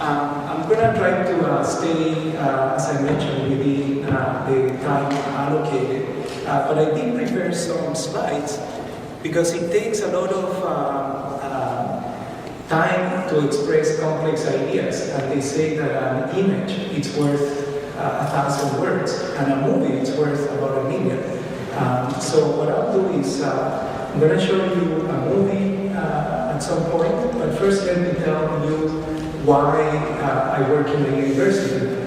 I'm going to try to stay, as I mentioned, within the time allocated. But I did prepare some slides because it takes a lot of time to express complex ideas. And they say that an image is worth 1,000 words, and a movie is worth about 1,000,000. So what I'll do is I'm going to show you a movie at some point, but first let me tell you why I work in the university.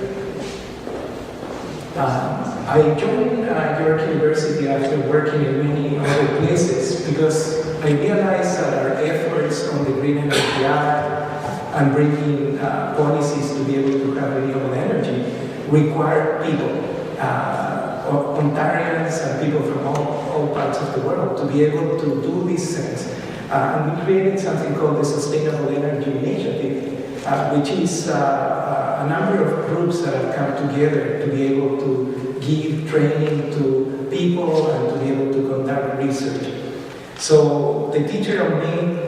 I joined York University after working in many other places because I realized that our efforts on the Green Energy Act and bringing policies to be able to have renewable energy require people, Ontarians and people from all parts of the world to be able to do these things. And we created something called the Sustainable Energy Initiative, which is a number of groups that have come together to be able to give training to people and to be able to conduct research. So the teacher of me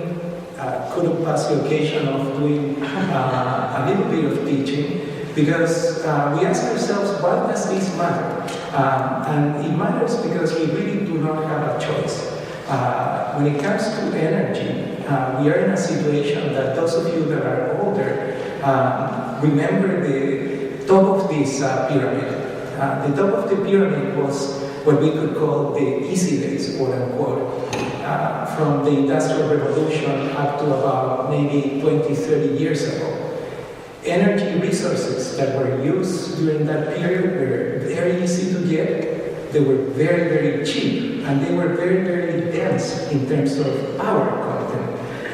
couldn't pass the occasion of doing a little bit of teaching because we ask ourselves, why does this matter? And it matters because we really do not have a choice. When it comes to energy, we are in a situation that those of you that are older remember the top of this pyramid. The top of the pyramid was what we could call the easy days, quote unquote, from the Industrial Revolution up to about maybe 20, 30 years ago. Energy resources that were used during that period were very easy to get, they were very, very cheap, and they were very, very dense in terms of power content.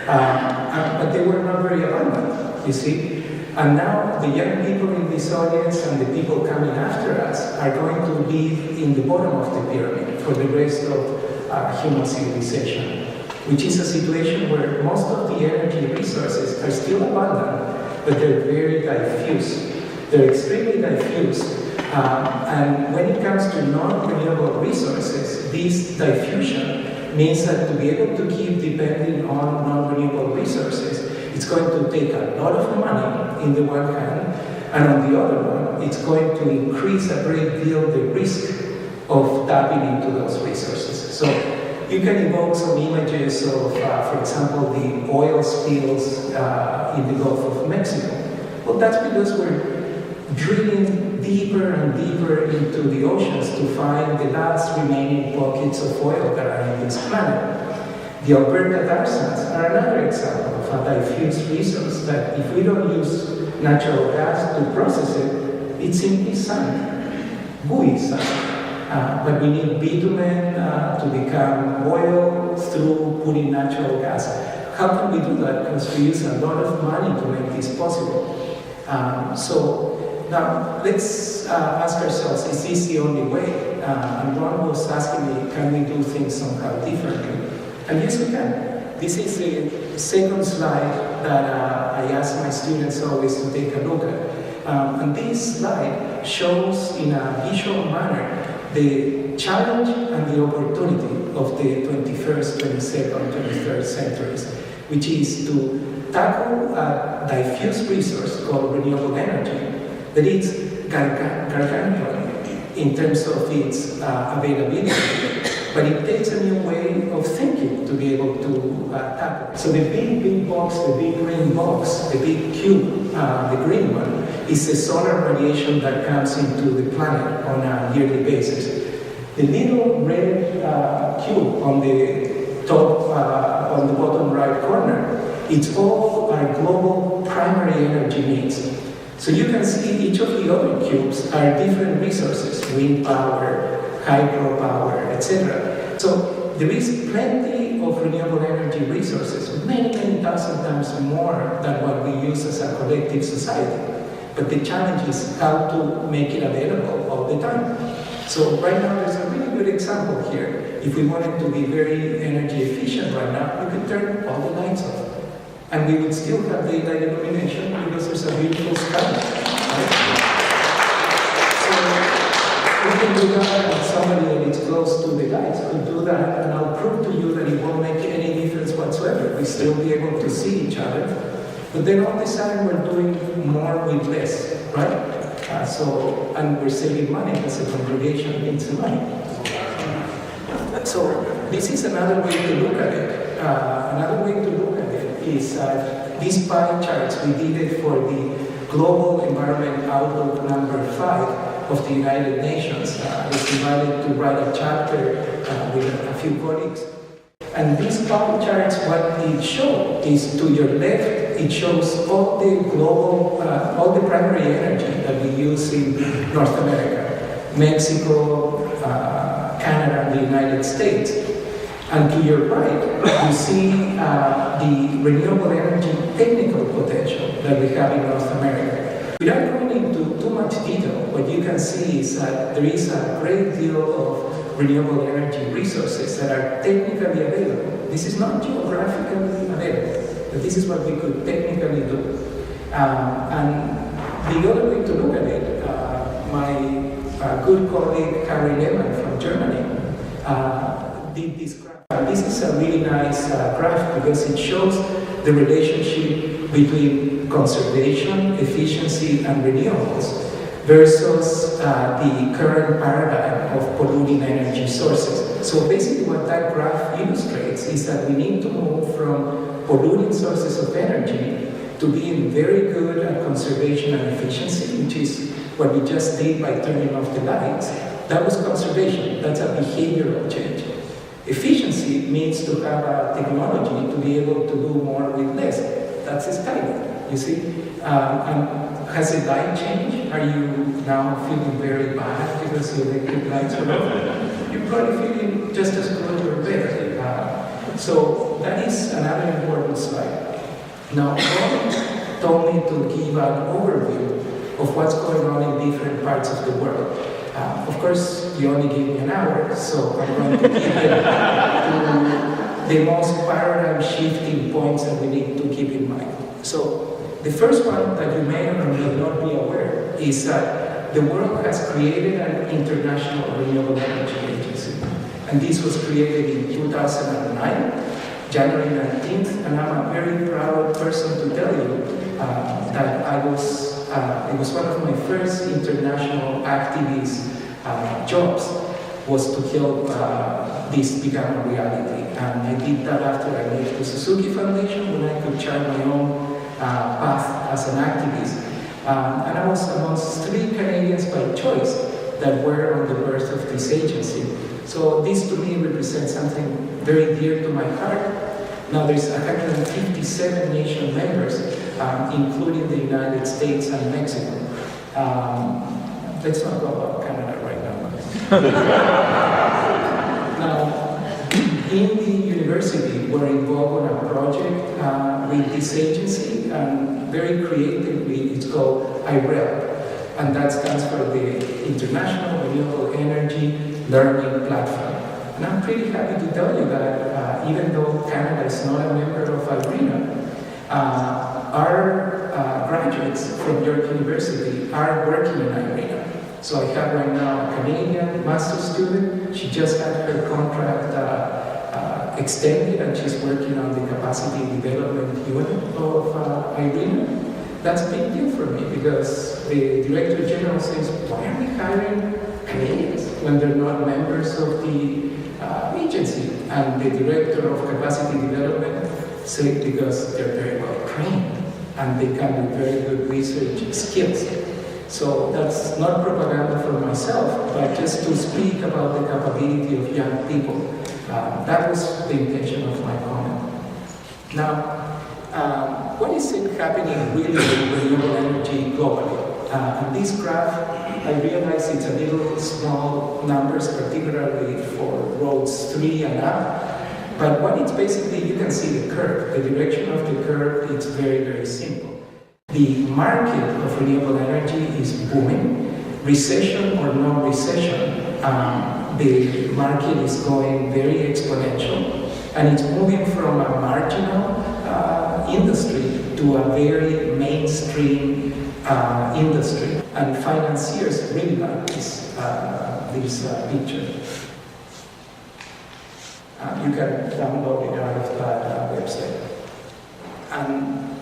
But they were not very abundant, you see. And now the young people in this audience and the people coming after us are going to live in the bottom of the pyramid for the rest of human civilization, which is a situation where most of the energy resources are still abundant, but they're very diffuse. They're extremely diffuse. And when it comes to non-renewable resources, this diffusion means that to be able to keep depending on non-renewable resources, it's going to take a lot of money in the one hand, and on the other one, it's going to increase a great deal the risk of tapping into those resources. So you can evoke some images of, for example, the oil spills in the Gulf of Mexico. Well, that's because we're drilling deeper and deeper into the oceans to find the last remaining pockets of oil that are in this planet. The Alberta tar sands are another example of a diffuse resource that if we don't use natural gas to process it, it's simply sand, gooey sand. But we need bitumen to become oil through putting natural gas. How can we do that? Because we use a lot of money to make this possible. So now let's ask ourselves, is this the only way? And Ron was asking me, can we do things somehow differently? And yes, we can. This is the second slide that I ask my students always to take a look at. And this slide shows in a visual manner the challenge and the opportunity of the 21st, 22nd, 23rd centuries, which is to tackle a diffuse resource called renewable energy that is gargantuan in terms of its availability, but it takes a new way of thinking to be able to tackle. So the big box, the big green box, the big cube, the green one, is the solar radiation that comes into the planet on a yearly basis. The little red cube on the top, on the bottom right corner, it's all our global primary energy needs. So you can see each of the other cubes are different resources, wind power, hydropower, etc. So there is plenty of renewable energy resources, many thousand times more than what we use as a collective society. But the challenge is how to make it available all the time. So right now there's a really good example here. If we wanted to be very energy efficient right now, we could turn all the lights off. And we would still have daylight illumination because there's a beautiful sky. Right? So we can do that, and somebody that is close to the lights could do that, and I'll prove to you that it won't make any difference whatsoever. We still be able to see each other. But then all of a sudden we're doing more with less, right? And we're saving money as a congregation into money. So this is another way to look at it. Another way to look at it is these pie charts, we did it for the Global Environment Outlook number 5 of the United Nations. I was invited to write a chapter with a few colleagues. And these pie charts, what it shows is to your left, it shows all the global, all the primary energy that we use in North America, Mexico, Canada, and the United States. And to your right, you see the renewable energy technical potential that we have in North America. Without going into too much detail, what you can see is that there is a great deal of renewable energy resources that are technically available. This is not geographically available, but this is what we could technically do. And the other way to look at it, my good colleague Harry Lehmann from Germany did this graph. This is a really nice graph because it shows the relationship between conservation, efficiency, and renewables versus the current paradigm of polluting energy sources. So basically what that graph illustrates is that we need to move from polluting sources of energy to being very good at conservation and efficiency, which is what we just did by turning off the lights. That was conservation. That's a behavioral change. Efficiency means to have a technology to be able to do more with less. That's a Skynet, you see? And has the light changed? Are you now feeling very bad because the electric lights are off? You're probably feeling just as good or better. So that is another important slide. Now, Ron told me to give an overview of what's going on in different parts of the world. Of course, you only gave me an hour, so I'm going to give it to the most paradigm-shifting points that we need to keep in mind. So, the first one that you may or may not be aware is that the world has created an international renewable energy agency. And this was created in 2009, January 19th, and I'm a very proud person to tell you that it was one of my first international activist jobs was to help this become a reality. And I did that after I left the Suzuki Foundation when I could chart my own path as an activist. And I was amongst 3 Canadians by choice that were on the birth of this agency. So this to me represents something very dear to my heart. Now there's 157 nation members, including the United States and Mexico. Let's not go about Canada right now. Now, in the university, we're involved in a project with this agency, and very creatively, it's called IREL, and that stands for the International Renewable Energy Learning Platform. And I'm pretty happy to tell you that even though Canada is not a member of IRENA, our graduates from York University are working in IRENA. So I have right now a Canadian master's student. She just had her contract extended and she's working on the capacity development unit of IRENA. That's a big deal for me because the Director General says, why are we hiring Canadians when they're not members of the agency? And the Director of Capacity Development said because they're very well trained and they can do very good research skills. So that's not propaganda for myself, but just to speak about the capability of young people. That was the intention of my comment. Now, what is it happening really with renewable energy globally? In this graph, I realize it's a little small numbers, particularly for rows 3 and up. But what it's basically, you can see the curve. The direction of the curve is very, very simple. The market of renewable energy is booming. Recession or no recession, the market is going very exponential. And it's moving from a marginal industry to a very mainstream industry. And financiers really like this picture. You can download it out of that website. And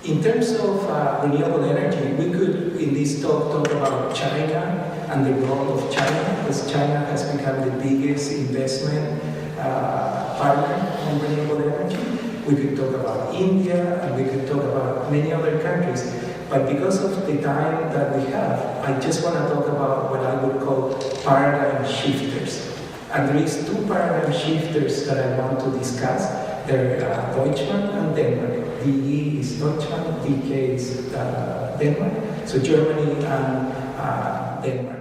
In terms of renewable energy, we could, in this talk about China and the role of China, because China has become the biggest investment partner on renewable energy. We could talk about India, and we could talk about many other countries. But because of the time that we have, I just want to talk about what I would call paradigm shifters. And there is two paradigm shifters that I want to discuss. They're Deutschland and Denmark. DE is Deutschland, DK is Denmark. So Germany and Denmark.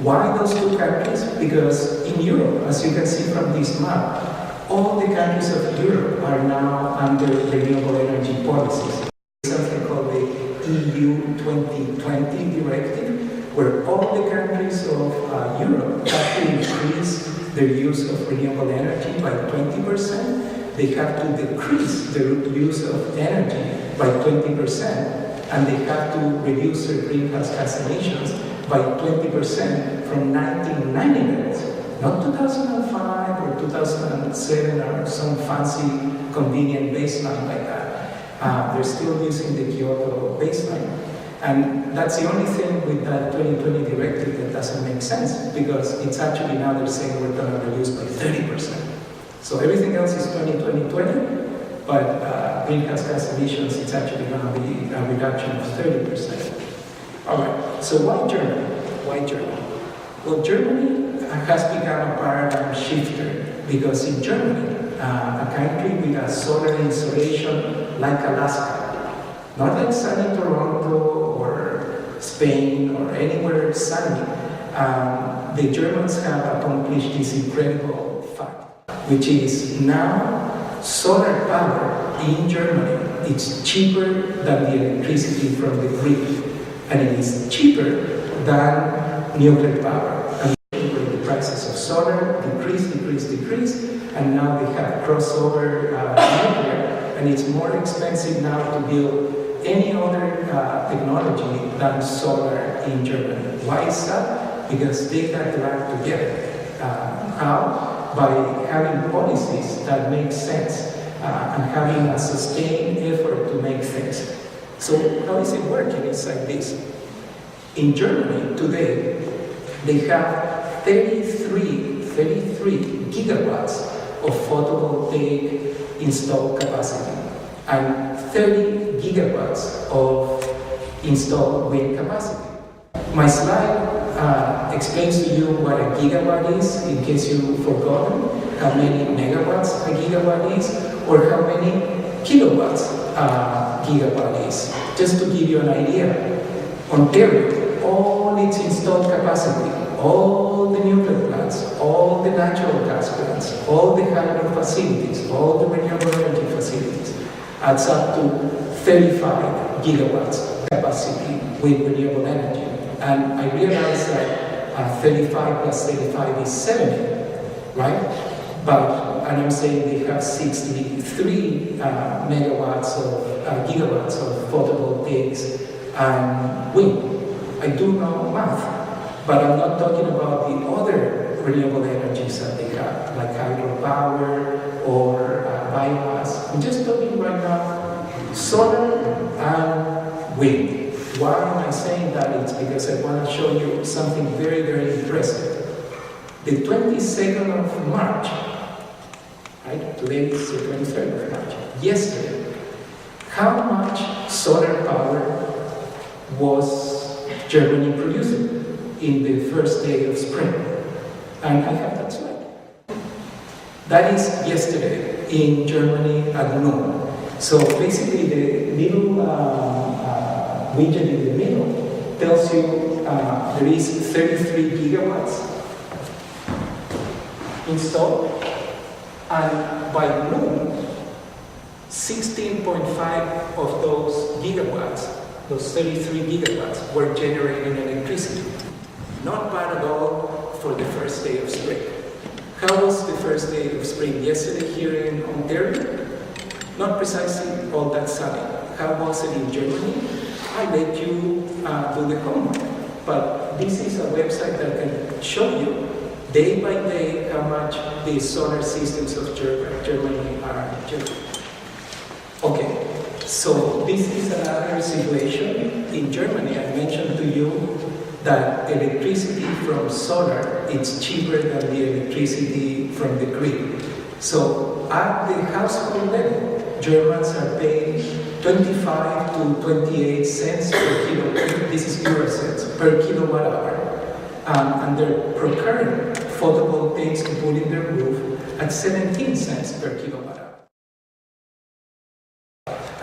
Why those two countries? Because in Europe, as you can see from this map, all the countries of Europe are now under renewable energy policies. Something called the EU 2020 directive, where all the countries of Europe have to increase their use of renewable energy by 20%. They have to decrease their use of energy by 20%, and they have to reduce their greenhouse gas emissions by 20% from 1990 levels. Not 2005 or 2007 or some fancy convenient baseline like that. They're still using the Kyoto baseline. And that's the only thing with that 2020 directive that doesn't make sense, because it's actually now they're saying we're going to reduce by 30%. So everything else is 2020, but greenhouse gas emissions, it's actually going to be a reduction of 30%. All right, so why Germany? Why Germany? Well, Germany has become a paradigm shifter because in Germany, a country with a solar insolation like Alaska, not like sunny Toronto or Spain or anywhere sunny, the Germans have accomplished this incredible fact, which is now solar power in Germany is cheaper than the electricity from the grid, and it is cheaper than nuclear power. Prices of solar decrease, and now they have crossover nuclear, and it's more expensive now to build any other technology than solar in Germany. Why is that? Because they got their act together. How? By having policies that make sense and having a sustained effort to make things. So how is it working? It's like this. In Germany today, they have 33 gigawatts of photovoltaic installed capacity and 30 gigawatts of installed wind capacity. My slide explains to you what a gigawatt is, in case you've forgotten how many megawatts a gigawatt is, or how many kilowatts a gigawatt is. Just to give you an idea, Ontario, all its installed capacity, all the nuclear plants, all the natural gas plants, all the hydro facilities, all the renewable energy facilities, adds up to 35 gigawatts capacity with renewable energy. And I realize that 35 plus 35 is 70, right? And I'm saying they have 63 megawatts of gigawatts of photovoltaics and wind. I do know math. But I'm not talking about the other renewable energies that they have, like hydropower or biomass. I'm just talking right now solar and wind. Why am I saying that? It's because I want to show you something very, very impressive. The 22nd of March, right? Today is the 23rd of March. Yesterday, how much solar power was Germany producing in the first day of spring? And I have that slide. That is yesterday in Germany at noon. So basically the little widget in the middle tells you there is 33 gigawatts installed, and by noon, 16.5 of those gigawatts, those 33 gigawatts, were generating electricity. Not bad at all for the first day of spring. How was the first day of spring yesterday here in Ontario? Not precisely all that sunny. How was it in Germany? I let you do the homework. But this is a website that can show you day by day how much the solar systems of Germany are generating. Okay, So this is another situation in Germany. I mentioned to you that electricity from solar is cheaper than the electricity from the grid. So at the household level, Germans are paying 25 to 28 cents per kilowatt. This is euro cents per kilowatt hour. And they're procuring photovoltaics to put in their roof at 17 cents per kilowatt hour.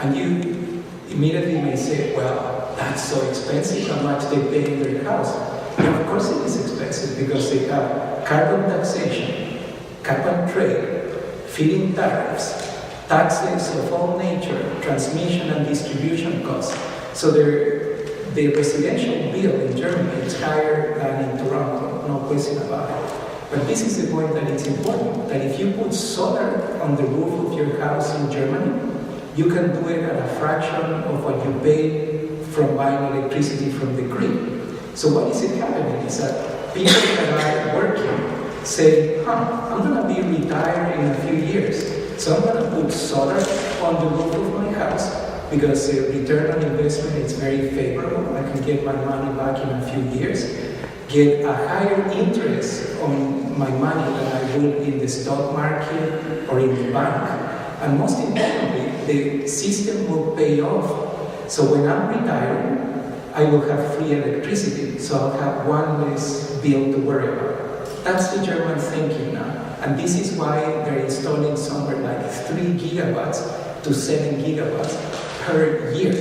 And you immediately may say, well, that's so expensive, how much they pay in their house. And of course it is expensive because they have carbon taxation, cap and trade, feed-in tariffs, taxes of all nature, transmission and distribution costs. So the residential bill in Germany is higher than in Toronto, no question about it. But this is the point that it's important, that if you put solar on the roof of your house in Germany, you can do it at a fraction of what you pay from buying electricity from the grid. So what is it happening is that people that are working say, I'm going to be retired in a few years, so I'm going to put solar on the roof of my house because the return on investment is very favorable. I can get my money back in a few years, get a higher interest on my money than I would in the stock market or in the bank. And most importantly, the system will pay off. So when I'm retired, I will have free electricity, so I'll have one less bill to worry about. That's the German thinking now. And this is why they're installing somewhere like 3 gigawatts to 7 gigawatts per year.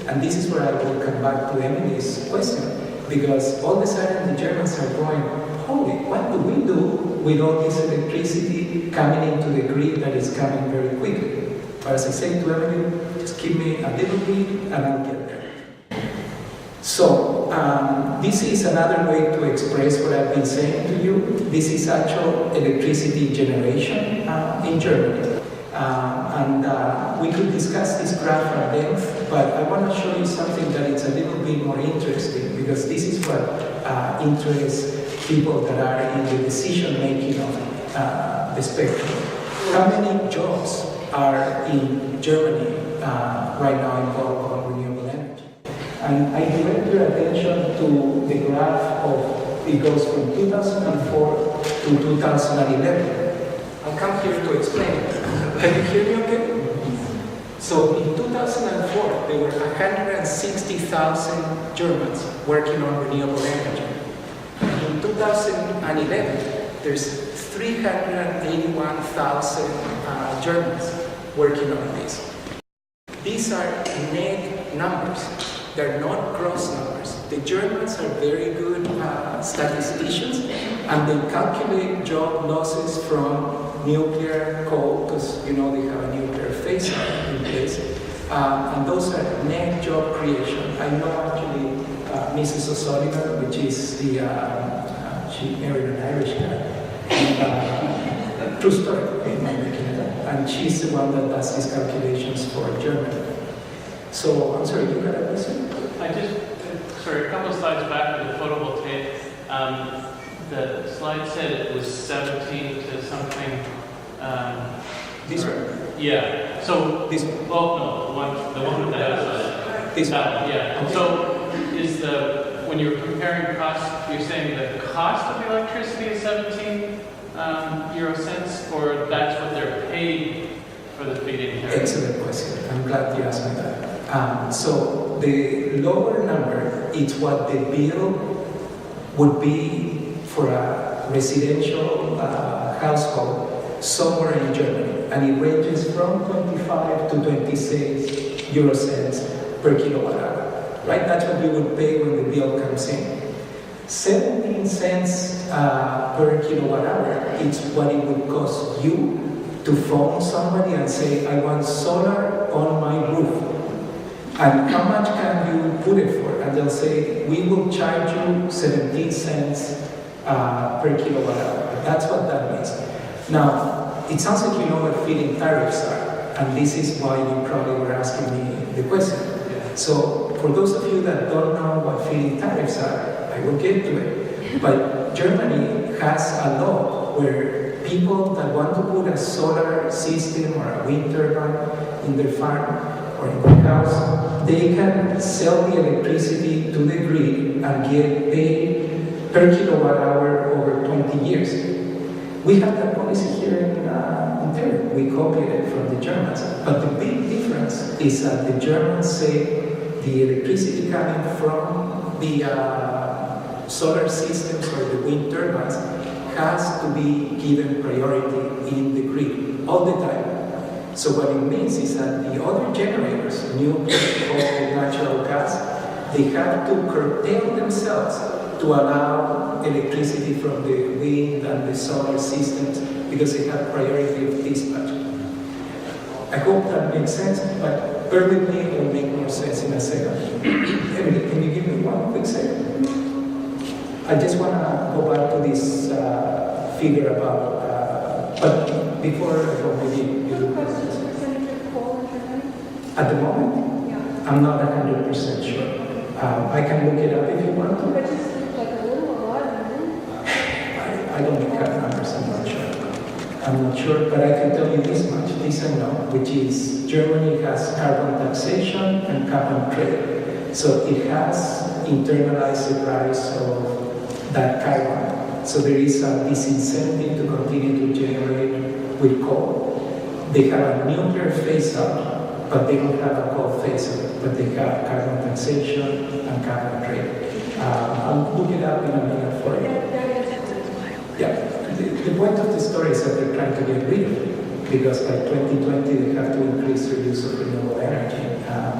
And this is where I will come back to Emily's question, because all of a sudden the Germans are going, holy, what do we do with all this electricity coming into the grid that is coming very quickly? But as I said to Emily, just give me a little bit and I'll get there. So this is another way to express what I've been saying to you. This is actual electricity generation in Germany. We could discuss this graph at length, but I want to show you something that is a little bit more interesting, because this is what interests people that are in the decision-making of the spectrum. How many jobs are in Germany right now involved on renewable energy? And I direct your attention to the graph of, it goes from 2004 to 2011. I'll come here to explain it. Can you hear me okay? So in 2004, there were 160,000 Germans working on renewable energy. In 2011, there's 381,000 Germans working on this. These are net numbers. They're not gross numbers. The Germans are very good statisticians, and they calculate job losses from nuclear, coal, because you know they have a nuclear phase-out in place, and those are net job creation. I know actually Mrs. O'Sullivan, which is the she married an Irish guy, and true story, and she's the one that does these calculations for Germany. So I'm sorry, you got a question? Sorry, a couple of slides back with the photovoltaic. The slide said it was 17 to something. This one? Yeah. So this one? Oh no, the one with the house. This one? Yeah. Okay. So is when you're comparing costs, you're saying the cost of the electricity is 17 euro cents, or that's what they're paid for the feed-in tariff? Excellent question. I'm glad you asked me that. So the lower number is what the bill would be for a residential household somewhere in Germany, and it ranges from 25 to 26 euro cents per kilowatt hour. Right? That's what you would pay when the bill comes in. 17 cents per kilowatt hour is what it would cost you to phone somebody and say, I want solar on my roof. And how much can you put it for? And they'll say, we will charge you 17 cents per kilowatt hour. That's what that means. Now, it sounds like you know what feed-in tariffs are, and this is why you probably were asking me the question. Yeah. So, for those of you that don't know what feed-in tariffs are, I will get to it. But Germany has a law where people that want to put a solar system or a wind turbine in their farm or in their house, they can sell the electricity to the grid and get paid per kilowatt hour over 20 years. We have that policy here in Ontario. We copied it from the Germans. But the big difference is that the Germans say the electricity coming from the solar systems or the wind turbines has to be given priority in the grid all the time. So what it means is that the other generators, nuclear, coal, natural gas, they have to curtail themselves to allow electricity from the wind and the solar systems because they have priority of dispatch. I hope that makes sense, but bear with me, it will make more sense in a second. Emily, can you give me one quick second? I just want to go back to this figure about, but before I go, maybe you do What's the percentage of coal in Germany? At the moment, Yeah. I'm not 100% sure. I can look it up if you want to. But just like a little, a lot, I don't have numbers, I'm not sure, but I can tell you this much, this I know, which is Germany has carbon taxation and cap and trade. So it has internalized the price of that carbon. So there is a disincentive to continue to generate with coal. They have a nuclear phase out, but they don't have a coal phase out, but they have carbon taxation and cap and trade. I'll look it up in a minute for you. Yeah. The point of the story is that they're trying to get rid of it, because by 2020 they have to increase their use of renewable energy.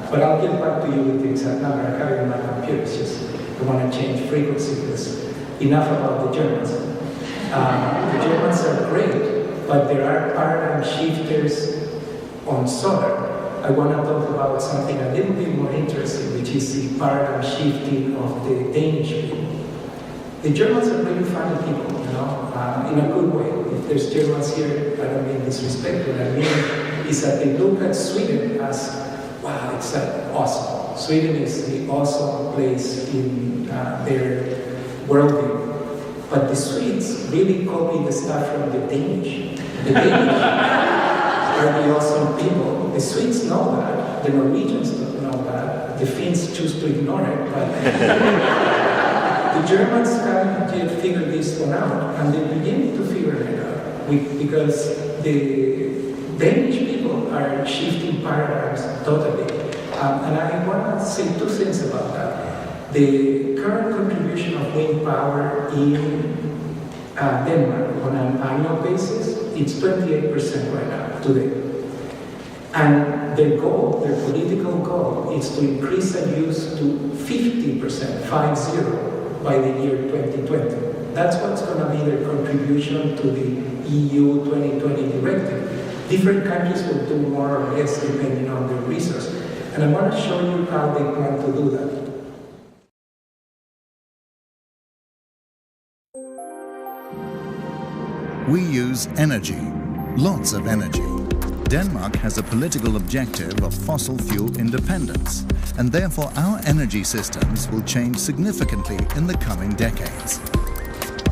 But I'll get back to you with the exact number. I have it in my computer. It's just I want to change frequency because enough about the Germans. The Germans are great, but there are paradigm shifters on solar. I want to talk about something a little bit more interesting, which is the paradigm shifting of the Danish people. The Germans are really funny people, you know, in a good way. If there's Germans here, I don't mean disrespect. What I mean is that they look at Sweden as, wow, it's awesome. Sweden is the awesome place in their worldview. But the Swedes really copy the stuff from the Danish. The Danish are the awesome people. The Swedes know that. The Norwegians don't know that. The Finns choose to ignore it. But the Germans haven't yet figured this one out, and they're beginning to figure it out because the Danish people are shifting paradigms totally. And I want to say two things about that. The current contribution of wind power in Denmark on an annual basis, it's 28% right now, today. And their goal, their political goal, is to increase that use to 50%, 50%. By the year 2020. That's what's going to be their contribution to the EU 2020 directive. Different countries will do more or less depending on their resources. And I want to show you how they plan to do that. We use energy, lots of energy. Denmark has a political objective of fossil fuel independence, and therefore our energy systems will change significantly in the coming decades.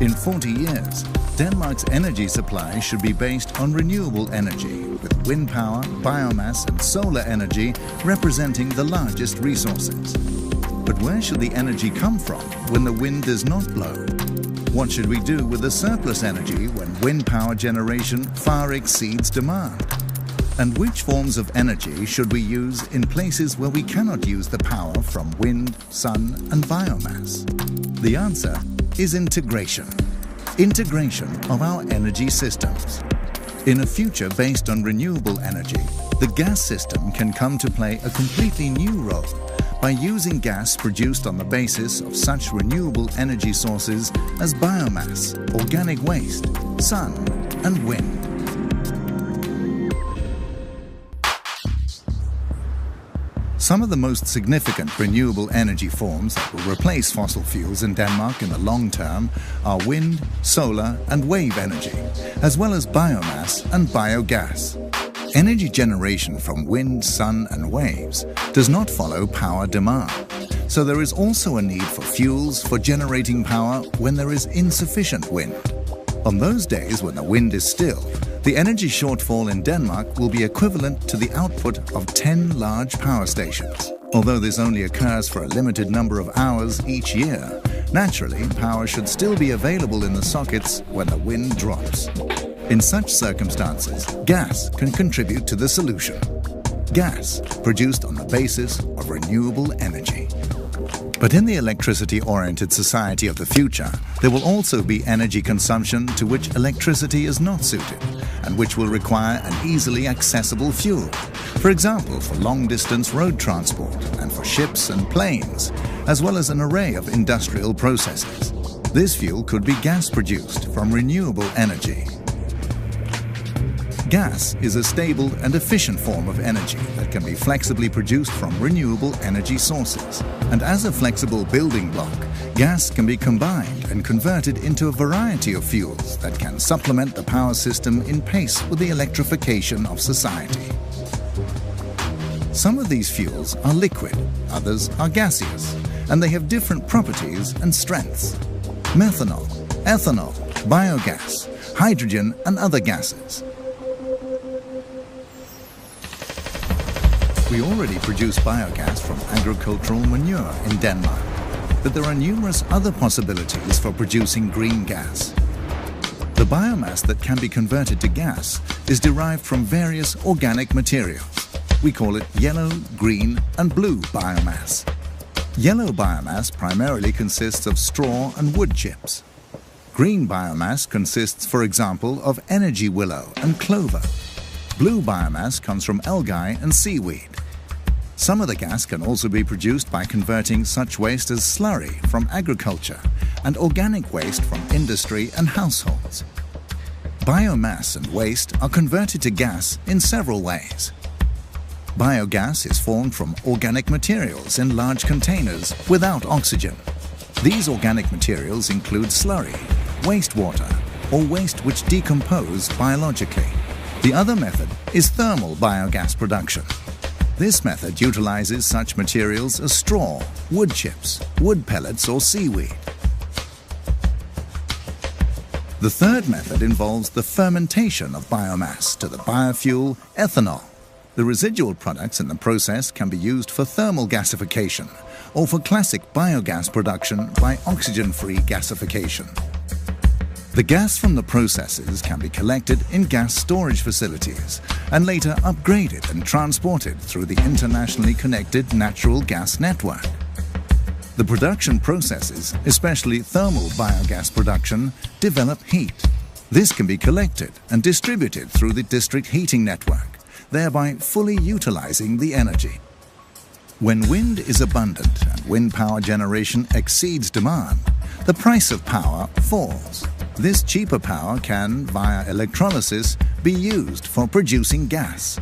In 40 years, Denmark's energy supply should be based on renewable energy, with wind power, biomass and solar energy representing the largest resources. But where should the energy come from when the wind does not blow? What should we do with the surplus energy when wind power generation far exceeds demand? And which forms of energy should we use in places where we cannot use the power from wind, sun and biomass? The answer is integration. Integration of our energy systems. In a future based on renewable energy, the gas system can come to play a completely new role by using gas produced on the basis of such renewable energy sources as biomass, organic waste, sun and wind. Some of the most significant renewable energy forms that will replace fossil fuels in Denmark in the long term are wind, solar and wave energy, as well as biomass and biogas. Energy generation from wind, sun and waves does not follow power demand, so there is also a need for fuels for generating power when there is insufficient wind. On those days when the wind is still, The energy shortfall in Denmark will be equivalent to the output of 10 large power stations. Although this only occurs for a limited number of hours each year, naturally, power should still be available in the sockets when the wind drops. In such circumstances, gas can contribute to the solution. Gas produced on the basis of renewable energy. But in the electricity-oriented society of the future, there will also be energy consumption to which electricity is not suited and which will require an easily accessible fuel. For example, for long-distance road transport and for ships and planes, as well as an array of industrial processes. This fuel could be gas-produced from renewable energy. Gas is a stable and efficient form of energy that can be flexibly produced from renewable energy sources. And as a flexible building block, gas can be combined and converted into a variety of fuels that can supplement the power system in pace with the electrification of society. Some of these fuels are liquid, others are gaseous, and they have different properties and strengths. Methanol, ethanol, biogas, hydrogen and other gases. We already produce biogas from agricultural manure in Denmark, but there are numerous other possibilities for producing green gas. The biomass that can be converted to gas is derived from various organic materials. We call it yellow, green and blue biomass. Yellow biomass primarily consists of straw and wood chips. Green biomass consists, for example, of energy willow and clover. Blue biomass comes from algae and seaweed. Some of the gas can also be produced by converting such waste as slurry from agriculture and organic waste from industry and households. Biomass and waste are converted to gas in several ways. Biogas is formed from organic materials in large containers without oxygen. These organic materials include slurry, wastewater, or waste which decompose biologically. The other method is thermal biogas production. This method utilizes such materials as straw, wood chips, wood pellets or seaweed. The third method involves the fermentation of biomass to the biofuel ethanol. The residual products in the process can be used for thermal gasification or for classic biogas production by oxygen-free gasification. The gas from the processes can be collected in gas storage facilities and later upgraded and transported through the internationally connected natural gas network. The production processes, especially thermal biogas production, develop heat. This can be collected and distributed through the district heating network, thereby fully utilizing the energy. When wind is abundant and wind power generation exceeds demand, the price of power falls. This cheaper power can, via electrolysis, be used for producing gas.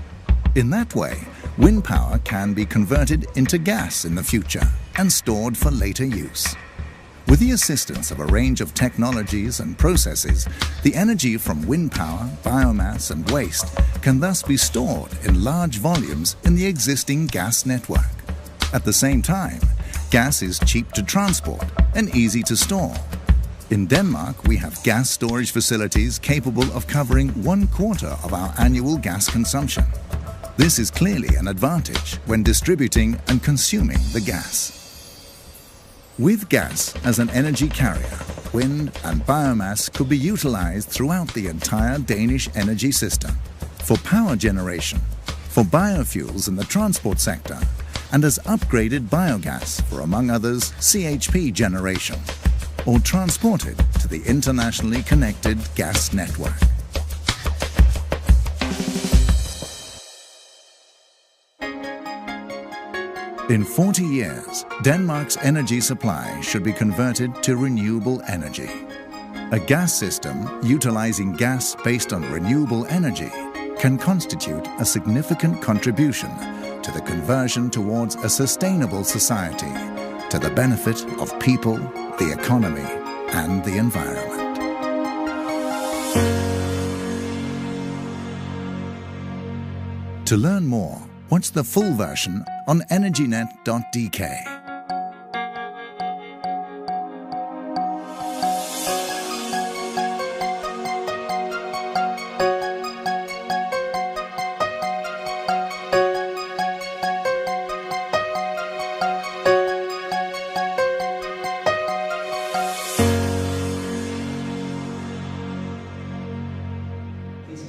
In that way, wind power can be converted into gas in the future and stored for later use. With the assistance of a range of technologies and processes, the energy from wind power, biomass and waste can thus be stored in large volumes in the existing gas network. At the same time, gas is cheap to transport and easy to store. In Denmark, we have gas storage facilities capable of covering 1/4 of our annual gas consumption. This is clearly an advantage when distributing and consuming the gas. With gas as an energy carrier, wind and biomass could be utilized throughout the entire Danish energy system, for power generation, for biofuels in the transport sector, and as upgraded biogas for, among others, CHP generation, or transported to the internationally connected gas network. In 40 years, Denmark's energy supply should be converted to renewable energy. A gas system utilizing gas based on renewable energy can constitute a significant contribution to the conversion towards a sustainable society, to the benefit of people, the economy, and the environment. To learn more, watch the full version on energynet.dk.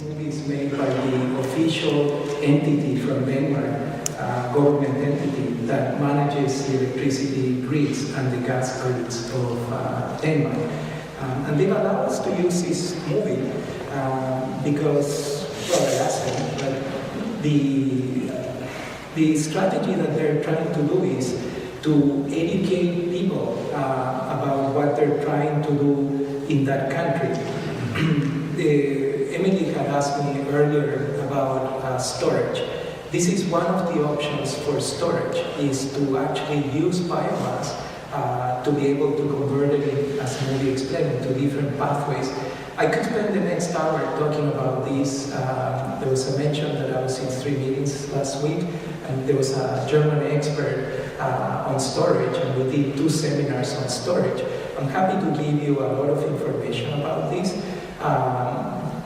movies made by the official entity from Denmark, government entity that manages the electricity grids and the gas grids of Denmark. And they've allowed us to use this movie because, well, I asked them, but the strategy that they're trying to do is to educate people about what they're trying to do in that country. Emily had asked me earlier about storage. This is one of the options for storage, is to actually use biomass to be able to convert it, as Emily explained, into different pathways. I could spend the next hour talking about this. There was a mention that I was in 3 meetings last week, and there was a German expert on storage, and we did 2 seminars on storage. I'm happy to give you a lot of information about this,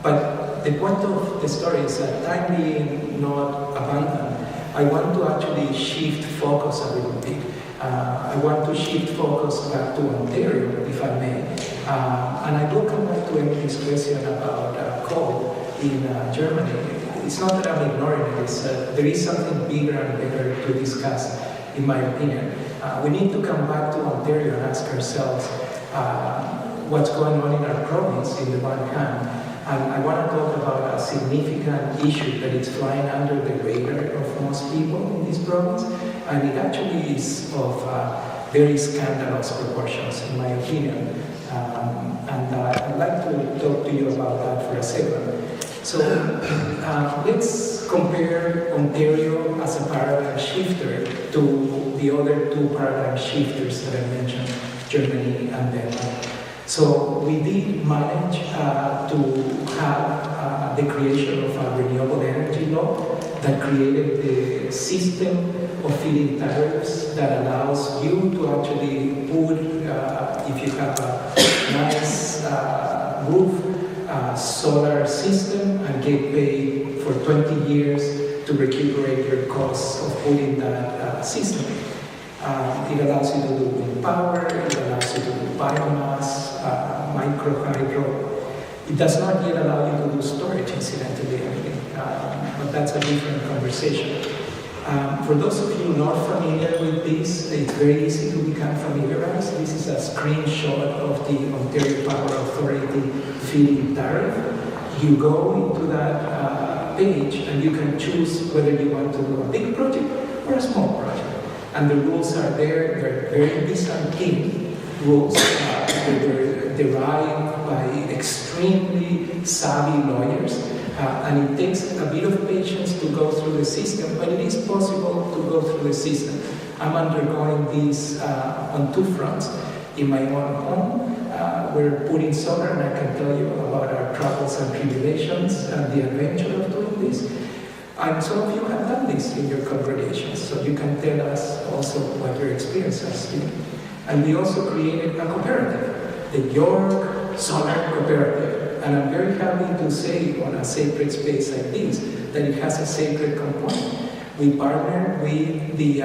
but the point of the story is that time being not abundant, I want to actually shift focus a little bit. I want to shift focus back to Ontario, if I may. And I will come back to Emily's question about coal in Germany. It's not that I'm ignoring it, there is something bigger and better to discuss, in my opinion. We need to come back to Ontario and ask ourselves what's going on in our province, in the one hand. And I want to talk about a significant issue that is flying under the radar of most people in this province, and it actually is of very scandalous proportions, in my opinion. And I'd like to talk to you about that for a second. So let's compare Ontario as a paradigm shifter to the other 2 paradigm shifters that I mentioned, Germany and Denmark. So we did manage to have the creation of a renewable energy law that created the system of feed-in tariffs that allows you to actually put, if you have a nice roof, solar system and get paid for 20 years to recuperate your costs of putting that system. It allows you to do wind power, it allows you to do biomass, micro hydro. It does not yet allow you to do storage, incidentally, but that's a different conversation. For those of you not familiar with this, it's very easy to become familiarized. This is a screenshot of the Ontario Power Authority feed-in tariff. You go into that page and you can choose whether you want to do a big project or a small project. And the rules are there. They're very Byzantine rules. They're derived by extremely savvy lawyers. And it takes a bit of patience to go through the system, but it is possible to go through the system. I'm undergoing this on 2 fronts. In my own home, we're putting solar, and I can tell you about our troubles and tribulations and the adventure of doing this. And some of you have done this in your congregations, so you can tell us also what your experience has been. And we also created a cooperative, the York Solar Cooperative. And I'm very happy to say on a sacred space like this that it has a sacred component. We partnered with the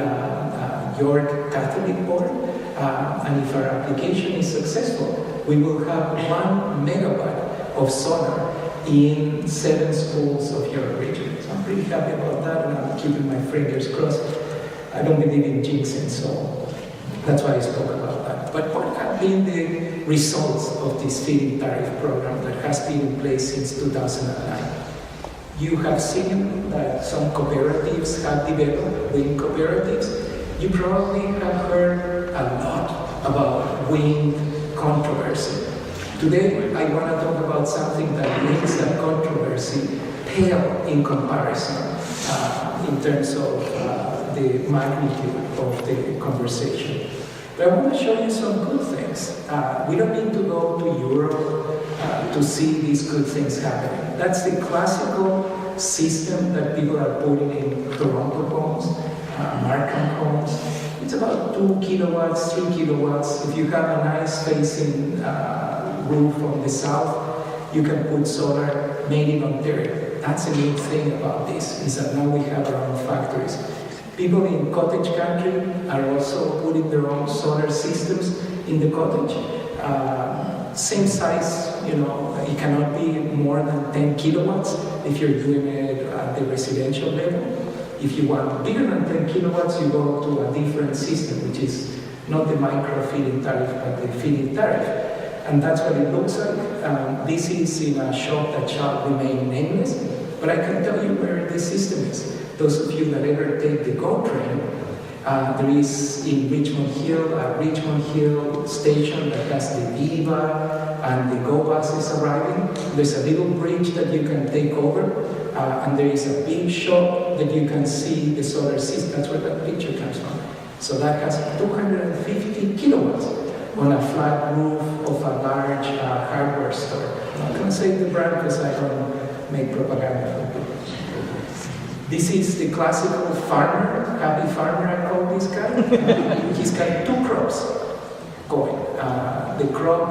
York Catholic Board, and if our application is successful, we will have 1 megawatt of solar in 7 schools of York region. So I'm pretty happy about that, and I'm keeping my fingers crossed. I don't believe in jinxing, so that's why I spoke about that. But what have been the results of this feed-in tariff program that has been in place since 2009? You have seen that some cooperatives have developed, wind cooperatives. You probably have heard a lot about wind controversy. Today, I want to talk about something that makes that controversy pale in comparison in terms of the magnitude of the conversation. But I want to show you some good things. We don't need to go to Europe to see these good things happening. That's the classical system that people are putting in Toronto homes, Markham homes. It's about 2 kilowatts, 3 kilowatts. If you have a nice facing roof on the south, you can put solar made in Ontario. That's a neat thing about this, is that now we have our own factories. People in cottage country are also putting their own solar systems in the cottage. Same size, it cannot be more than 10 kilowatts. if you're doing it at the residential level. If you want bigger than 10 kilowatts, you go to a different system, which is not the micro feed-in tariff, but the feed-in tariff. And that's what it looks like. This is in a shop that shall remain nameless, but I can tell you where the system is. Those of you that ever take the GO train, there is in Richmond Hill, a Richmond Hill station that has the Viva and the GO buses arriving. There's a little bridge that you can take over, and there is a big shop that you can see the solar system. That's where that picture comes from. So that has 250 kilowatts on a flat roof of a large hardware store. I'm not going to say the brand because I don't make propaganda for people. This is the classical farmer, happy farmer, I call this guy. He's got two crops going. The crop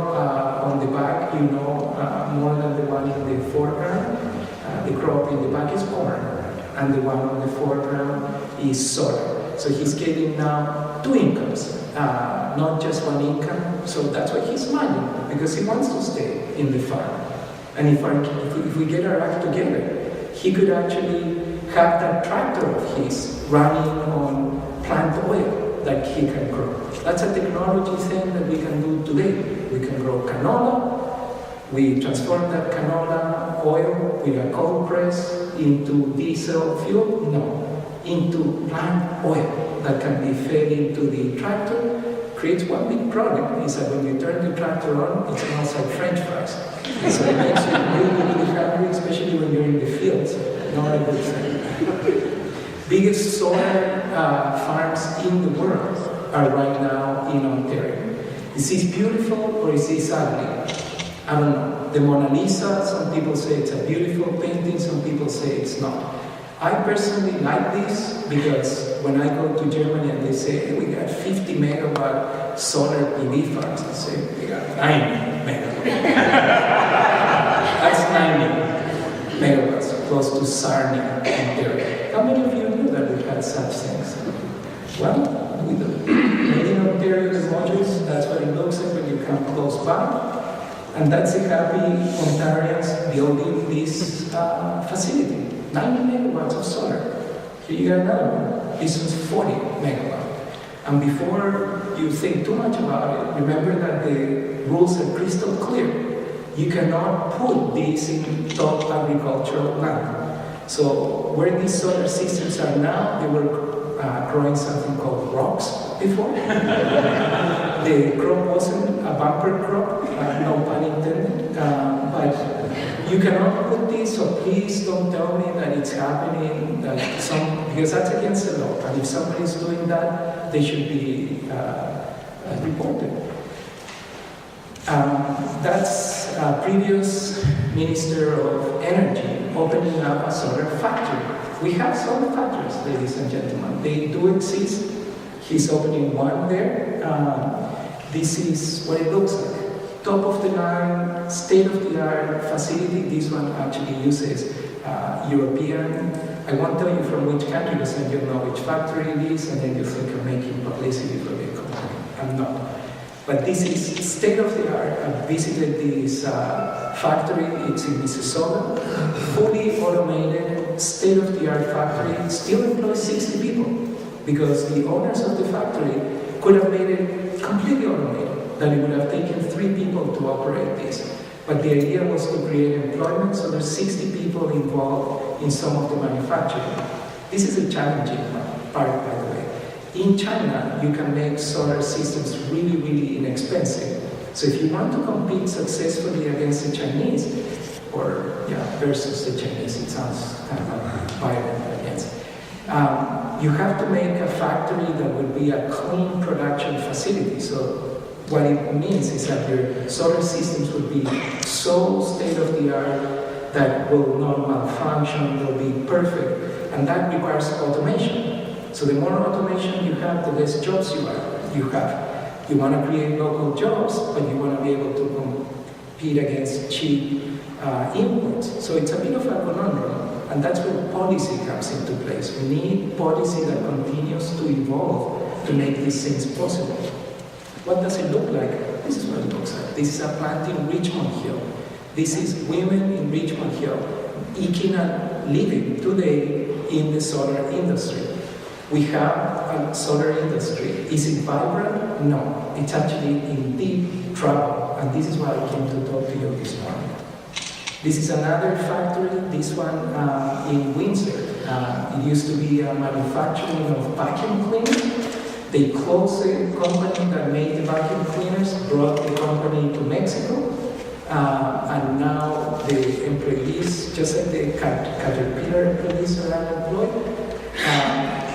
on the back, you know, more than the one in the foreground. The crop in the back is corn, and the one on the foreground is solar. So he's getting now two incomes, not just one income. So that's why he's smiling, because he wants to stay in the farm. And if we get our act together, he could actually have that tractor of his running on plant oil that he can grow. That's a technology thing that we can do today. We can grow canola. We transform that canola oil with a cold press into diesel fuel? No, into plant oil that can be fed into the tractor. Creates one big problem, is that when you turn the tractor on, it smells like French fries. So it makes you really, really hungry, especially when you're in the fields. Not a good thing. Biggest solar farms in the world are right now in Ontario. Is this beautiful or is this ugly? I don't know. The Mona Lisa, some people say it's a beautiful painting, some people say it's not. I personally like this because when I go to Germany and they say, hey, we got 50 megawatt solar PV farms, I say, we got 90 megawatts. That's 90 megawatts, close to Sarnia, Ontario. How many of you knew that we had such things? Well, we do. Made in Ontario, the modules, that's what it looks like when you come close by. And that's the happy Ontarians building this facility. 90 megawatts of solar. Here you got another one. This one's 40 megawatts. And before you think too much about it, remember that the rules are crystal clear. You cannot put these in top agricultural land. So where these solar systems are now, they were growing something called rocks before. The crop wasn't a bumper crop, no pun intended, but you cannot put this, so please don't tell me that it's happening, because that's against the law, and if somebody's doing that, they should be reported. That's a previous Minister of Energy opening up a solar factory. We have solar factories, ladies and gentlemen. They do exist. He's opening one there. This is what it looks like. Top of the line, state-of-the-art facility. This one actually uses European. I won't tell you from which country, because then you'll know which factory it is, and then you think I'm making publicity for the company. I'm not. But this is state-of-the-art. I visited this factory. It's in Mississauga. Fully automated, state-of-the-art factory. Still employs 60 people, because the owners of the factory could have made it completely automated. That it would have taken 3 people to operate this. But the idea was to create employment, so there's 60 people involved in some of the manufacturing. This is a challenging part, by the way. In China, you can make solar systems really, really inexpensive. So if you want to compete successfully against the Chinese, versus the Chinese, it sounds kind of violent against. You have to make a factory that would be a clean production facility. So what it means is that your solar systems would be so state-of-the-art that will not malfunction, will be perfect, and that requires automation. So the more automation you have, the less jobs you have. You want to create local jobs, but you want to be able to compete against cheap inputs. So it's a bit of a conundrum, and that's where policy comes into place. We need policy that continues to evolve to make these things possible. What does it look like? This is what it looks like. This is a plant in Richmond Hill. This is women in Richmond Hill. eking a living today in the solar industry. We have a solar industry. Is it vibrant? No. It's actually in deep trouble. And this is why I came to talk to you this morning. This is another factory, this one in Windsor. It used to be a manufacturing of vacuum cleaners. They closed the company that made the vacuum cleaners, brought the company to Mexico, and now the employees, just like the Caterpillar employees are unemployed,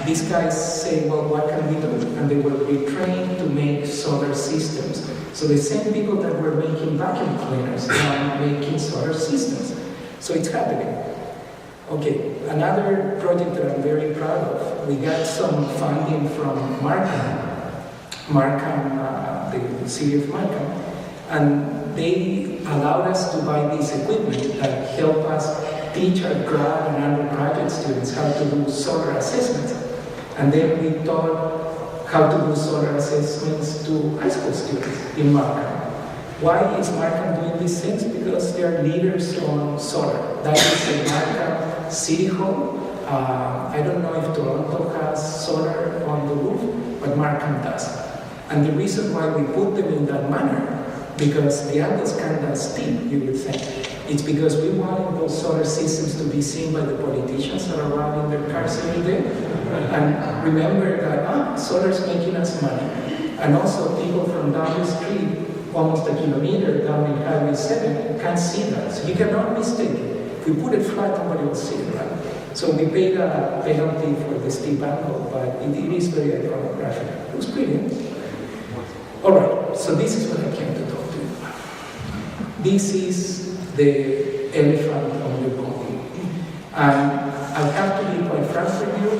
these guys say, well, what can we do? And they were retrained to make solar systems. So the same people that were making vacuum cleaners are making solar systems. So it's happening. Okay, another project that I'm very proud of, we got some funding from Markham, the city of Markham, and they allowed us to buy this equipment that help us teach our grad and undergraduate students how to do solar assessments. And then we taught how to do solar assessments to high school students in Markham. Why is Markham doing these things? Because they are leaders on solar. That is the Markham City Hall. I don't know if Toronto has solar on the roof, but Markham does. And the reason why we put them in that manner, because the angle's kind of steep, you would think. It's because we wanted those solar systems to be seen by the politicians that are riding their cars every day. And remember that, solar's making us money. And also people from down the street, almost a kilometer down in Highway 7, can't see that. So you cannot mistake it. If we put it flat, nobody will see it, right? So we paid a penalty for the steep angle, but it is very iconographic. It was brilliant. All right, so this is what I came to talk to you about. This is the elephant on the body. And I have to be quite frank with you,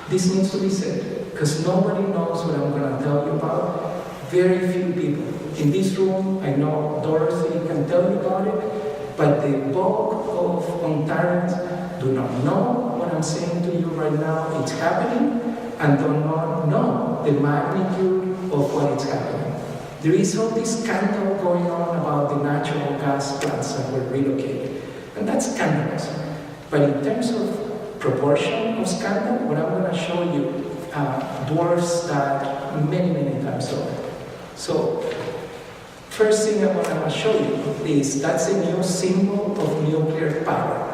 this needs to be said, because nobody knows what I'm going to tell you about. Very few people. In this room, I know Dorothy can tell you about it, but the bulk of Ontarians do not know what I'm saying to you right now. It's happening, and do not know the magnitude of what is happening. There is all this scandal going on about the natural gas plants that were relocated, and that's scandalous. But in terms of proportion of scandal, what I'm going to show you dwarfs that many, many times over. So, first thing I want to show you is that's a new symbol of nuclear power.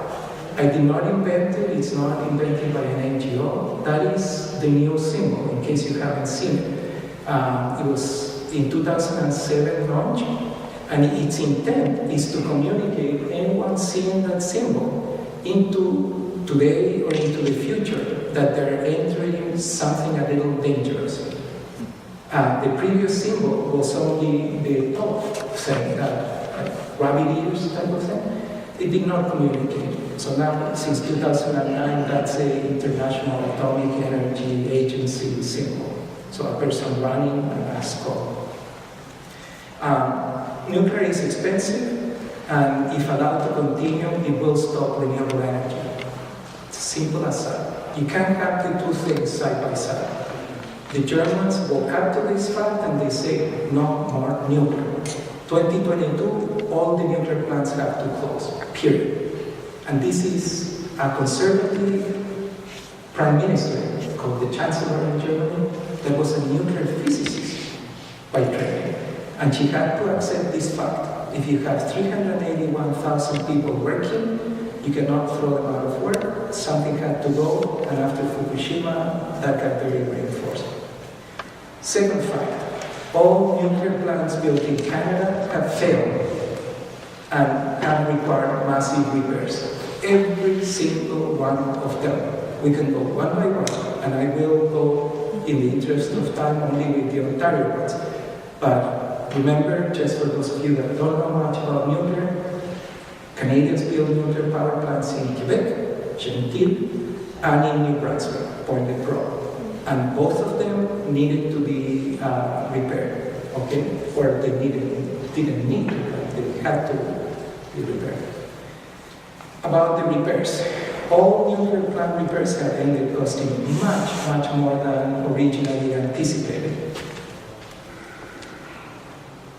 I did not invent it, it's not invented by an NGO. That is the new symbol, in case you haven't seen it. It was in 2007 launch, and its intent is to communicate anyone seeing that symbol into today or into the future, that they're entering something a little dangerous. The previous symbol was only the top, saying that rabbit ears type of thing. It did not communicate. So now, since 2009, that's the International Atomic Energy Agency symbol. So a person running a skull. Nuclear is expensive, and if allowed to continue, it will stop renewable energy. It's simple as that. You can't have the two things side by side. The Germans woke up to this fact and they say, no more nuclear. 2022, all the nuclear plants have to close, period. And this is a conservative prime minister called the Chancellor in Germany that was a nuclear physicist by training. And she had to accept this fact. If you have 381,000 people working, you cannot throw them out of work. Something had to go, and after Fukushima, that got very reinforced. Second fact, all nuclear plants built in Canada have failed and have required massive repairs. Every single one of them. We can go one by one, and I will go in the interest of time only with the Ontario ones. But remember, just for those of you that don't know much about nuclear, Canadians build nuclear power plants in Quebec, Gentil, and in New Brunswick, Point de Pro. And both of them needed to be repaired, okay? Or they didn't need to, they had to be repaired. About the repairs. All nuclear plant repairs have ended costing much, much more than originally anticipated.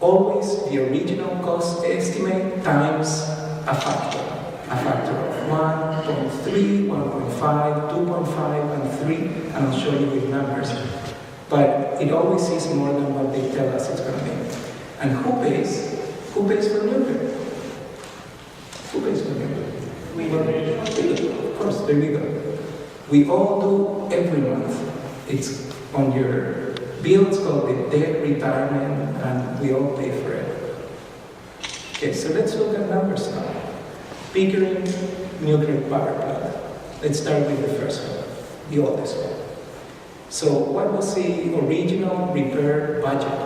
Always the original cost estimate times a factor. a factor of 1.3, 1.5, 2.5, and 3, and I'll show you with numbers. But it always is more than what they tell us it's going to be. And who pays? Who pays for nuclear? Who pays for nuclear? We do. Of course, there we go. We all do every month. It's on your bill, it's called the debt retirement, and we all pay for it. Okay, so let's look at numbers now. Pickering nuclear power plant. Let's start with the first one, the oldest one. So what was the original repair budget?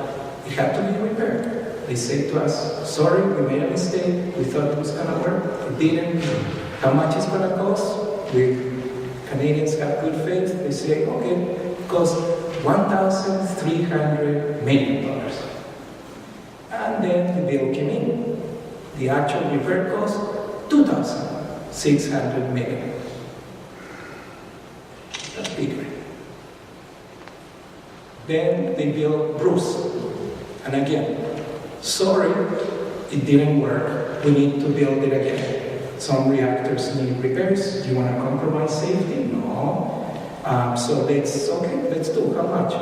It had to be repaired. They say to us, sorry, we made a mistake, we thought it was going to work, it didn't. How much is going to cost? Canadians have good faith, they say, okay, it costs $1,300 million. And then the bill came in. The actual repair cost, $2,600 million. That's big. Then they built Bruce. And again, sorry, it didn't work. We need to build it again. Some reactors need repairs. Do you want to compromise safety? No. So let's do. How much?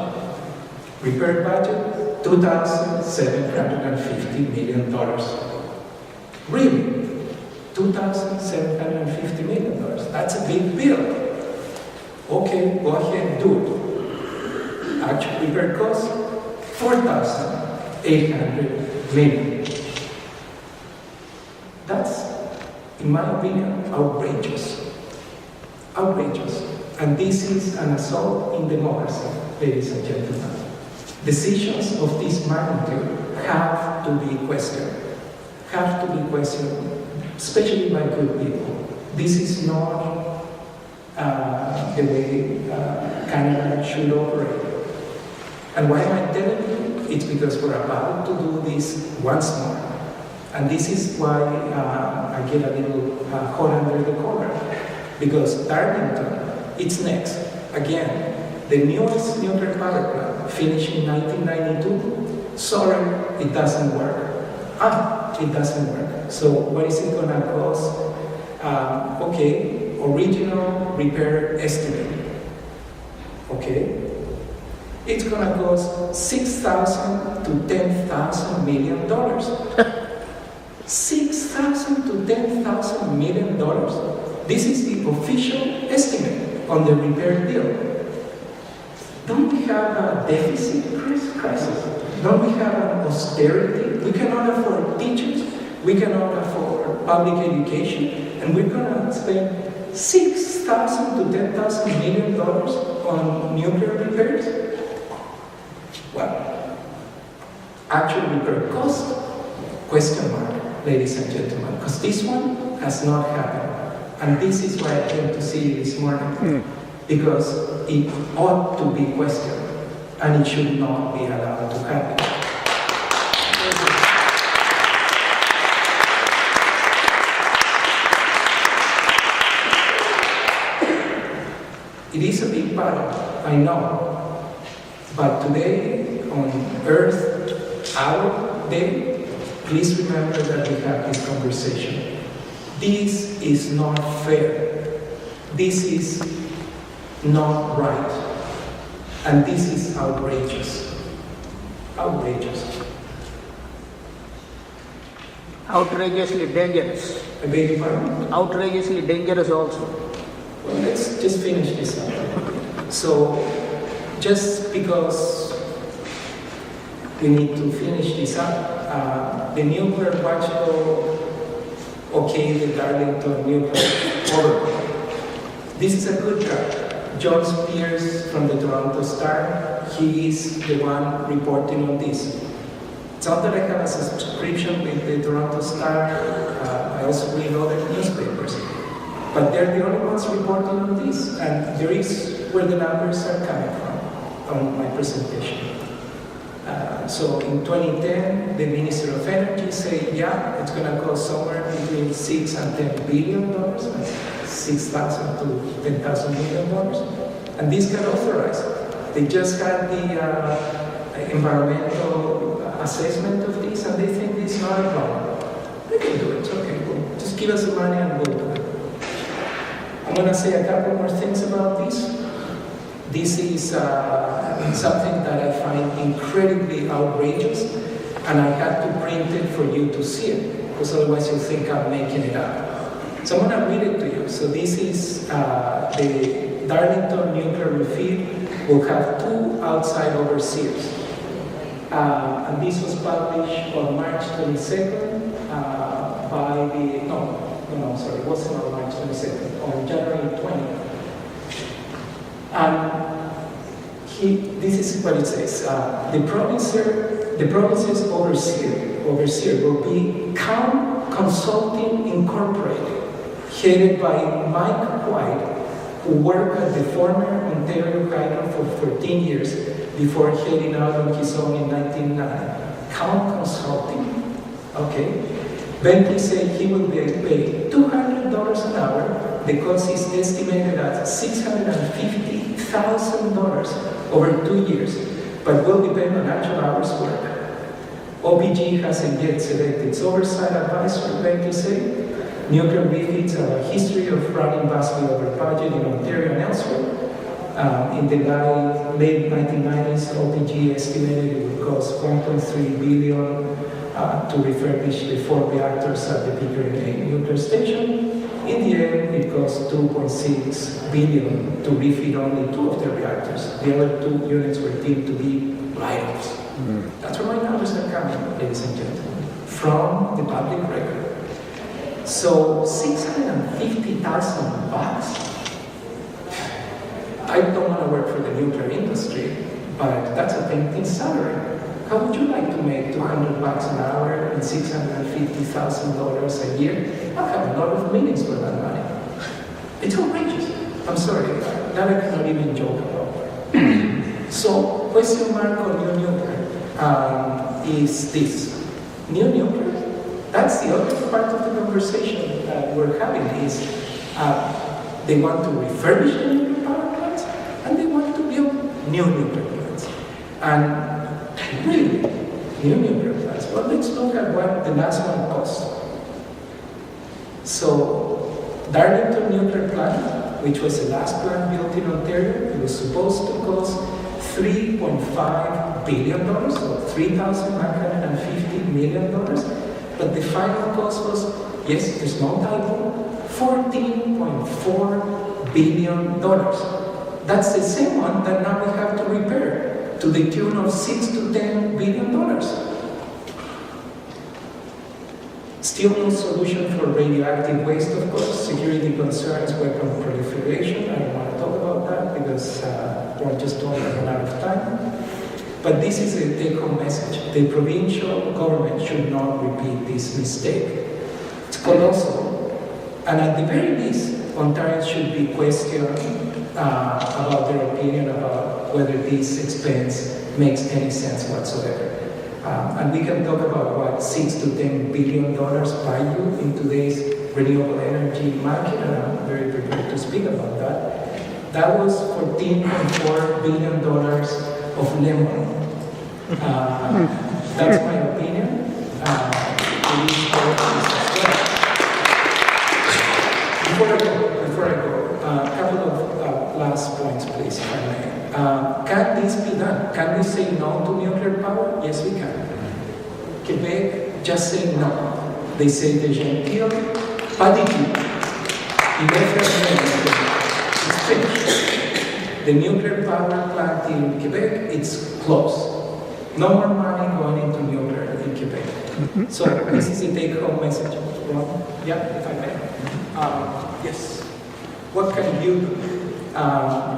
Repair budget, $2,750 million. Really? $2,750 million. That's a big bill. Okay, go ahead, do it. Actual repair cost, $4,800 million. That's, in my opinion, outrageous. Outrageous. And this is an assault in democracy, ladies and gentlemen. Decisions of this magnitude have to be questioned. Have to be questioned, especially by good people. This is not the way Canada should operate. And why am I telling you? It's because we're about to do this once more. And this is why I get a little hot under the collar. Because Darlington, it's next. Again, the newest nuclear power plant, finished in 1992. Sorry, it doesn't work. It doesn't work. So what is it going to cost? Okay, original repair estimate. Okay. It's going to cost $6,000 to $10,000 million. $6,000 to $10,000 million. This is the official estimate on the repair deal. Don't we have a deficit crisis? Don't we have an austerity? We cannot afford teachers. We cannot afford public education. And we're going to spend $6,000 to $10,000 million on nuclear repairs? Well, actual repair cost? Question mark, ladies and gentlemen, because this one has not happened. And this is why I came to see you this morning, because it ought to be questioned, and it should not be allowed to happen. It is a big battle, I know. But today, on Earth, our day, please remember that we have this conversation. This is not fair. This is not right. And this is outrageous. Outrageous. Outrageously dangerous. I beg your pardon? Outrageously dangerous also. Well, let's just finish this up. So, just because we need to finish this up, the nuclear watchdog okayed the Darlington nuclear overhaul. This is a good job. John Spears from the Toronto Star, he is the one reporting on this. It's not that I have a subscription with the Toronto Star, I also read other newspapers. But they're the only ones reporting on this, and there is where the numbers are coming from on my presentation. So in 2010, the Minister of Energy said, yeah, it's going to cost somewhere between $6 and $10 billion, $6,000 to $10,000 million. And this got authorized. They just had the environmental assessment of this, and they think it's not a problem. They can do it, it's okay, cool. Just give us the money and we'll do it. I'm going to say a couple more things about this. This is something that I find incredibly outrageous, and I had to print it for you to see it, because otherwise you'll think I'm making it up. So I'm going to read it to you. So this is the Darlington nuclear refit will have 2 outside overseers. And this was published on March 22nd by the, it wasn't on March 22nd, on January 20th. This is what it says. The province's overseer will be CAN Consulting Incorporated, headed by Mike White, who worked at the former Ontario Hydro for 14 years before heading out on his own in 1990. CAN Consulting. Okay. Bentley said he will be paid $200 an hour. The cost is estimated at $650,000 over 2 years, but will depend on actual hours work. OPG hasn't yet selected its oversight advisor, Bentley said. Nuclear refits have a history of running vastly over budget in Ontario and elsewhere. In the late 1990s, OPG estimated it would cost $1.3 billion to refurbish the 4 reactors at the Pickering nuclear station. In the end, it cost $2.6 billion to refit only 2 of the reactors. The other 2 units were deemed to be write-offs. That's where my numbers are coming, ladies and gentlemen, from the public record. So $650,000. I don't want to work for the nuclear industry, but that's a tempting salary. How would you like to make $200 an hour and $650,000 a year? I have a lot of meetings for that money. It's outrageous. I'm sorry, that I cannot even joke about. So, question mark on new nuclear is this. New nuclear? That's the other part of the conversation that we're having is they want to refurbish the nuclear power plants and they want to build new nuclear plants. And really, new nuclear plants. Well, let's look at what the last one cost. So, Darlington nuclear plant, which was the last plant built in Ontario, it was supposed to cost $3.5 billion, so $3,950 million. But the final cost was, yes, there's no typo, $14.4 billion. That's the same one that now we have to repair to the tune of $6 to $10 billion. Still no solution for radioactive waste, of course, security concerns, weapon proliferation. I don't want to talk about that because we're just talking out of time. But this is a take-home message. The provincial government should not repeat this mistake. It's colossal. And at the very least, Ontarians should be questioned about their opinion about whether this expense makes any sense whatsoever. And we can talk about what $6 to $10 billion buy you in today's renewable energy market, and I'm very prepared to speak about that. That was $14.4 billion of lemon. That's my opinion. Before I go, a couple of last points, please, if I may. Can this be done? Can we say no to nuclear power? Yes, we can. Quebec just say no. They say the gentile, pas du tout. It's finished. The nuclear power plant in Quebec, it's closed. No more money going into nuclear in Quebec. So this is the take-home message. Yeah, if I may. Yes. What can you do?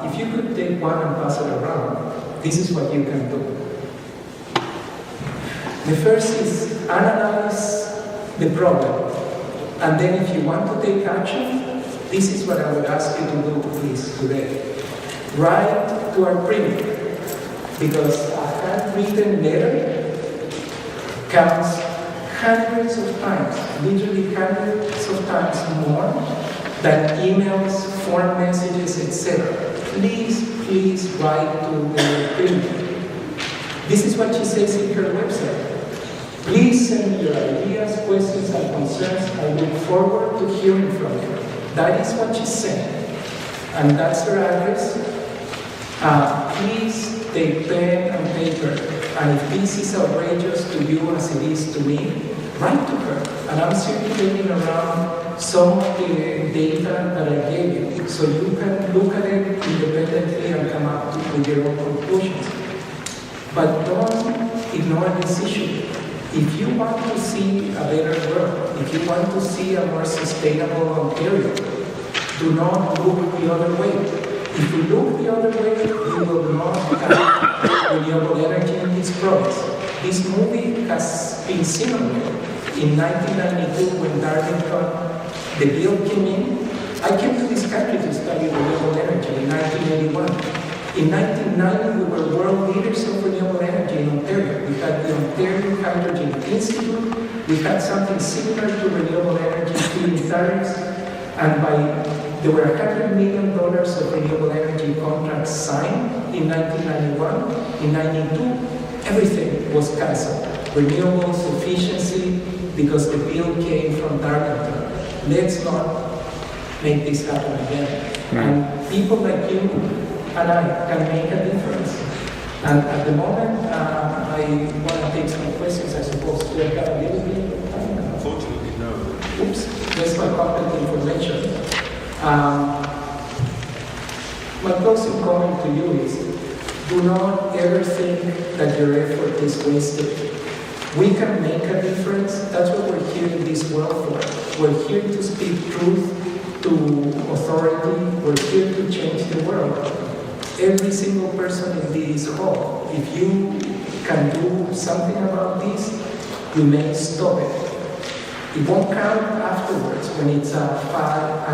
If you could take one and pass it around, this is what you can do. The first is analyze the problem. And then if you want to take action, this is what I would ask you to do, please, today. Write to our premier, because a handwritten letter counts hundreds of times, literally hundreds of times more than emails, phone messages, etc. Please write to the premier. This is what she says in her website. Please send me your ideas, questions, and concerns. I look forward to hearing from you. That is what she said. And that's her address. Please take pen and paper. And if this is outrageous to you as it is to me, write to her. And I'm circulating around some of the data that I gave you, so you can look at it independently and come up with your own conclusions. But don't ignore this issue. If you want to see a better world, if you want to see a more sustainable Ontario, do not look the other way. If you look the other way, you will not have renewable energy in this province. This movie has been seen already. In 1992, when Darlington, the bill came in, I came to this country to study renewable energy in 1981. In 1990, we were world leaders of renewable energy in Ontario. We had the Ontario Hydrogen Institute. We had something similar to renewable energy feed-in tariffs. And there were $100 million of renewable energy contracts signed in 1991. In 92, everything was canceled. Renewables, efficiency, because the bill came from Darlington. Let's not make this happen again. And people like you and I can make a difference. And at the moment, I want to take some questions, I suppose. Do I have a little bit of time? Unfortunately, no. Oops, that's my contact information. My closing comment to you is, do not ever think that your effort is wasted. We can make a difference. That's what we're here in this world for. We're here to speak truth to authority. We're here to change the world. Every single person in this hall, if you can do something about this, you may stop it. It won't count afterwards when it's a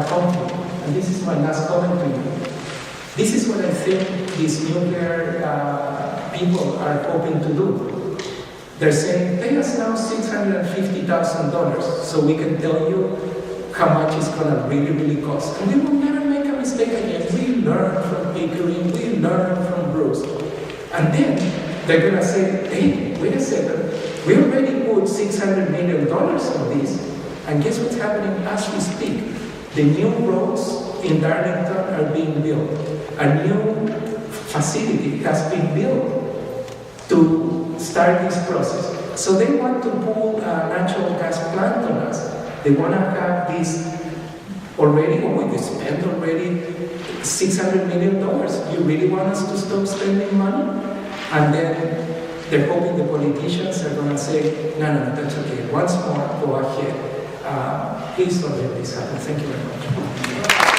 conflict. And this is my last comment to you. This is what I think these nuclear people are hoping to do. They're saying, pay us now $650,000 so we can tell you how much it's going to really cost. And we will never make a mistake again. We learn from Pickering, we learn from Bruce. And then they're going to say, hey, wait a second, we already put $600 million on this, and guess what's happening as we speak? The new roads in Darlington are being built. A new facility has been built to start this process. So they want to pull a natural gas plant on us. They want to have this already, we spent already $600 million. You really want us to stop spending money? And then they're hoping the politicians are going to say, no, that's okay. Once more, go ahead. Please don't let this happen. Thank you very much.